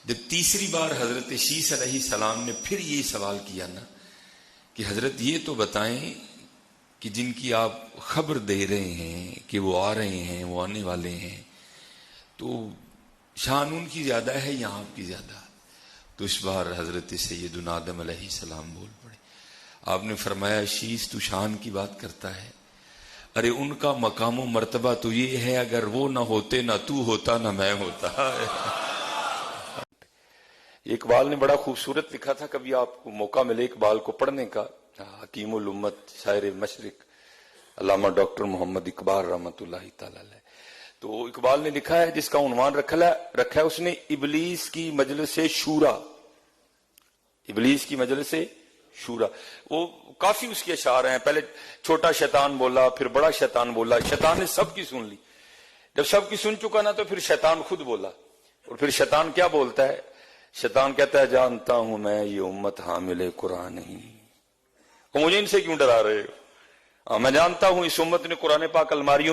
جب تیسری بار حضرت شیس علیہ السلام نے پھر یہ سوال کیا نا کہ حضرت یہ تو بتائیں کہ جن کی آپ خبر دے رہے ہیں کہ وہ آ رہے ہیں، وہ آنے والے ہیں، تو شان ان کی زیادہ ہے یا آپ کی زیادہ؟ تو اس بار حضرت سیدنا آدم علیہ السلام بول پڑے. آپ نے فرمایا شیس تو شان کی بات کرتا ہے، ارے ان کا مقام و مرتبہ تو یہ ہے اگر وہ نہ ہوتے نہ تو ہوتا نہ میں ہوتا. اقبال نے بڑا خوبصورت لکھا تھا، کبھی آپ کو موقع ملے اقبال کو پڑھنے کا. حکیم الامت شاعر مشرق علامہ ڈاکٹر محمد اقبال رحمۃ اللہ تعالی علیہ. تو اقبال نے لکھا ہے، جس کا عنوان رکھا ہے اس نے ابلیس کی مجلس شورا. ابلیس کی مجلس شورا، وہ کافی اس کے اشعار ہیں. پہلے چھوٹا شیطان بولا، پھر بڑا شیطان بولا. شیطان نے سب کی سن لی. جب سب کی سن چکا نا تو پھر شیطان خود بولا. اور پھر شیطان کیا بولتا ہے؟ شیطان کہتا ہے جانتا ہوں میں یہ امت حامل قرآن نہیں، تو مجھے ان سے کیوں ڈرا رہے ہو؟ میں جانتا ہوں اس امت نے قرآن پاک الماریوں